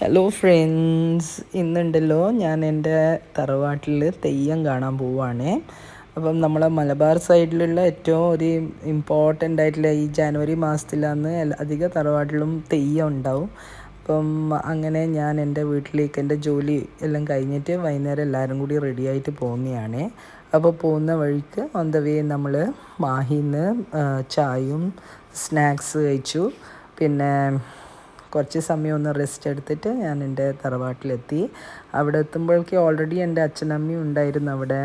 Hello friends, ഇന്നുണ്ടല്ലോ ഞാൻ എൻ്റെ തറവാട്ടിൽ തെയ്യം കാണാൻ പോവുകയാണേ. അപ്പം നമ്മളെ മലബാർ സൈഡിലുള്ള ഏറ്റവും ഒരു ഇമ്പോർട്ടൻ്റ് ആയിട്ടുള്ള ഈ ജനുവരി മാസത്തിലാണ് അധിക തറവാട്ടിലും തെയ്യം ഉണ്ടാവും. അപ്പം അങ്ങനെ ഞാൻ എൻ്റെ വീട്ടിലേക്ക് എൻ്റെ ജോലി എല്ലാം കഴിഞ്ഞിട്ട് വൈകുന്നേരം എല്ലാവരും കൂടി റെഡിയായിട്ട് പോകുന്നതാണ്. അപ്പോൾ പോകുന്ന വഴിക്ക് ഓൺ ദ വേ നമ്മൾ മാഹിന്ന് ചായയും സ്നാക്സ് കഴിച്ചു. പിന്നെ കുറച്ച് സമയം ഒന്ന് റെസ്റ്റ് എടുത്തിട്ട് ഞാൻ എൻ്റെ തറവാട്ടിലെത്തി. അവിടെ എത്തുമ്പോഴേക്ക് ഓൾറെഡി എൻ്റെ അച്ഛനമ്മയും ഉണ്ടായിരുന്നു അവിടെ.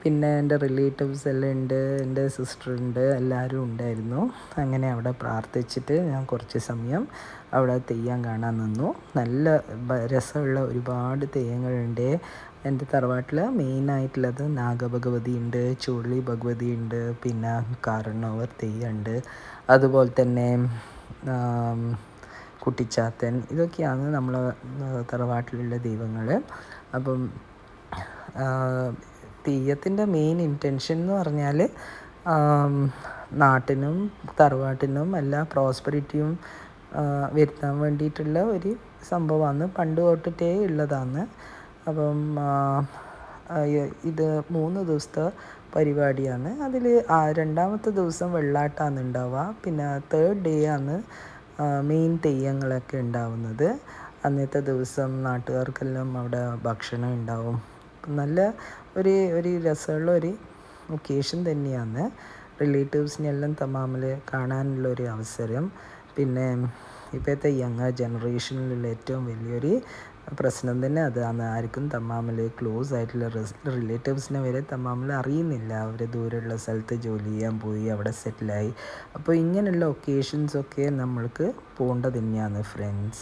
പിന്നെ എൻ്റെ റിലേറ്റീവ്സ് എല്ലാം ഉണ്ട്, എൻ്റെ സിസ്റ്റർ ഉണ്ട്, എല്ലാവരും ഉണ്ടായിരുന്നു. അങ്ങനെ അവിടെ പ്രാർത്ഥിച്ചിട്ട് ഞാൻ കുറച്ച് സമയം അവിടെ തെയ്യം കാണാൻ നിന്നു. നല്ല രസമുള്ള ഒരുപാട് തെയ്യങ്ങളുണ്ട് എൻ്റെ തറവാട്ടിൽ. മെയിനായിട്ടുള്ളത് നാഗഭഗവതി ഉണ്ട്, ചുഴലി ഭഗവതി ഉണ്ട്, പിന്നെ കാരണവർ തെയ്യമുണ്ട്, അതുപോലെ തന്നെ കുട്ടിച്ചാത്തൻ. ഇതൊക്കെയാണ് നമ്മളെ തറവാട്ടിലുള്ള ദൈവങ്ങൾ. അപ്പം തെയ്യത്തിൻ്റെ മെയിൻ ഇൻറ്റൻഷൻ എന്ന് പറഞ്ഞാൽ നാട്ടിനും തറവാട്ടിനും എല്ലാ പ്രോസ്പെരിറ്റിയും വരുത്താൻ വേണ്ടിയിട്ടുള്ള ഒരു സംഭവമാണ്, പണ്ട് തൊട്ടിട്ടേ ഉള്ളതാണ്. അപ്പം ഇത് 3 ദിവസത്തെ പരിപാടിയാണ്. അതിൽ രണ്ടാമത്തെ ദിവസം വെള്ളാട്ടമാണ് ഉണ്ടാവുക. പിന്നെ 3rd ഡേ ആണ് മെയിൻ തെയ്യങ്ങളൊക്കെ ഉണ്ടാവുന്നത്. അന്നത്തെ ദിവസം നാട്ടുകാർക്കെല്ലാം അവിടെ ഭക്ഷണം ഉണ്ടാവും. നല്ല ഒരു രസമുള്ള ഒരു ഒക്കേഷൻ തന്നെയാണ്. റിലേറ്റീവ്സിനെല്ലാം തമ്മിൽ കാണാനുള്ളൊരു അവസരം. പിന്നെ ഇപ്പോഴത്തെ യങ്ങർ ജനറേഷനിലുള്ള ഏറ്റവും വലിയൊരു പ്രശ്നം തന്നെ അതാണ്. ആർക്കും തമ്മിൽ ക്ലോസ് ആയിട്ടുള്ള റിലേറ്റീവ്സിനെ വരെ തമ്മിൽ അറിയുന്നില്ല. അവർ ദൂരെയുള്ള സ്ഥലത്ത് ജോലി ചെയ്യാൻ പോയി, അവിടെ സെറ്റിലായി. അപ്പോൾ ഇങ്ങനെയുള്ള ഒക്കേഷൻസൊക്കെ നമ്മൾക്ക് പോകേണ്ടത് തന്നെയാണ് ഫ്രണ്ട്സ്.